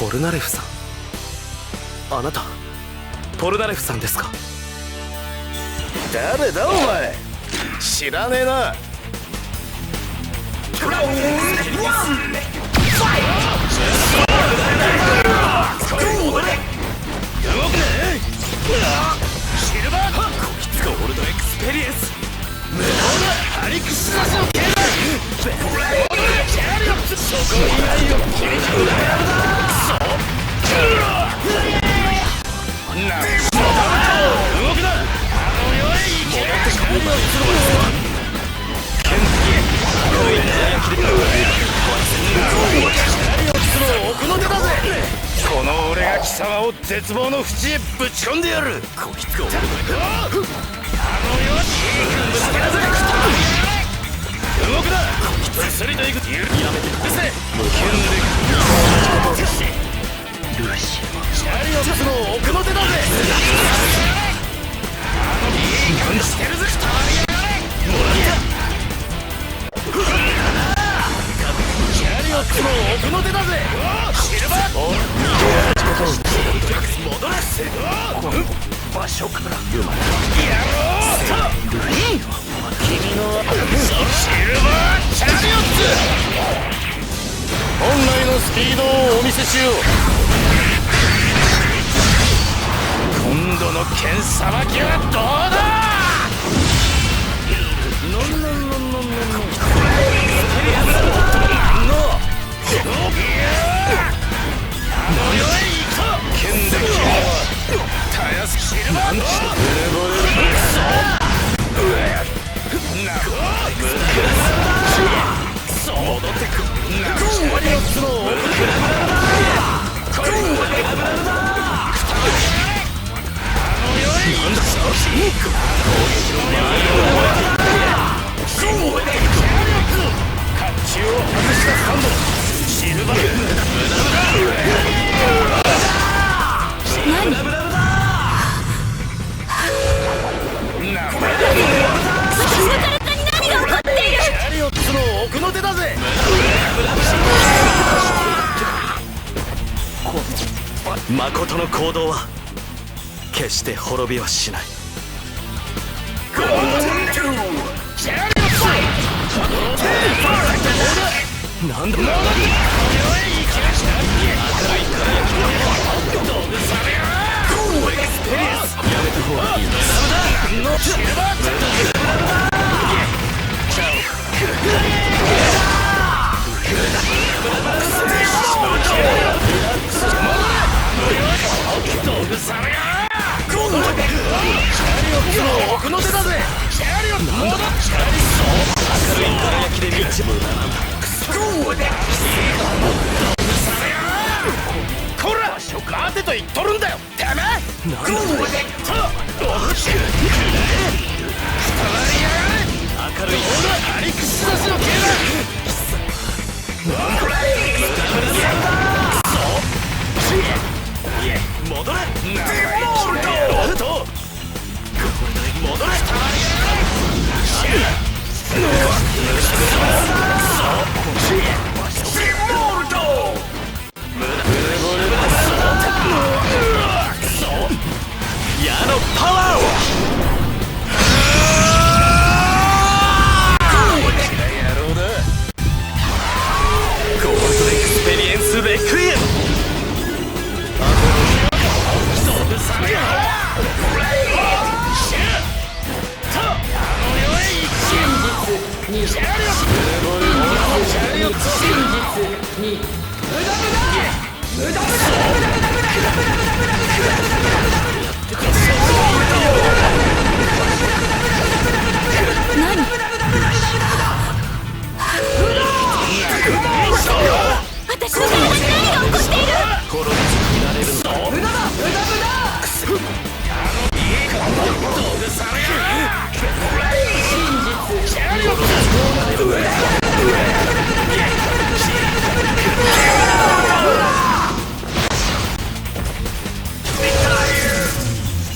ポルナレフさん、あなたポルナレフさんですか？誰だお前、知らねえな。シルバーこいつがオールドエクスペリエンス。無謀なアリクスラスの剣だ。チャリオッツ、そこ以外を切り取るな。動くな。あの世へ行け。チャリオッツの剣チャリオッツの奥の手だぜ。この俺が貴様を絶望の淵へぶち込んでやる。こいつが俺だ。あの世はぶつけなぜ。動くな。こいつりといく。やめてくせ。無剣でチャリオッツの奥の手だぜ。いい感じしてるぜ。もらったチャリオッツの奥の手だぜ。シルバー戻れ。場所から生まれやろう。君のシルバーチャリオッツ、本来のスピードをお見せしよう。今度の剣さばきはどうだ。剣で君はたやすくシルバーの戻ってくる。チャリオッツの奥甲冑を外したサンドシルバー。チャリオッツの奥の手だぜ。誠の行動は決して滅びはしない。なんだやめた方がいい。奥の手だぜ。チャリオッツ戻っ。明るい輝きで道無駄なんだ。こら待てと言っとるんだよ。てめえ明るいアリクスラスの剣だ。戻れ。戻れ。矢のパワーを。ゴールドエクスペリエンスレクイエム。私の体に何が起こっている。滅びずになれるのだ。無駄だ。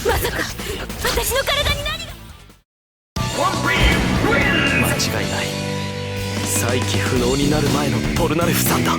まさか私の体に何が。間違いない。再起不能になる前のポルナレフさんだ。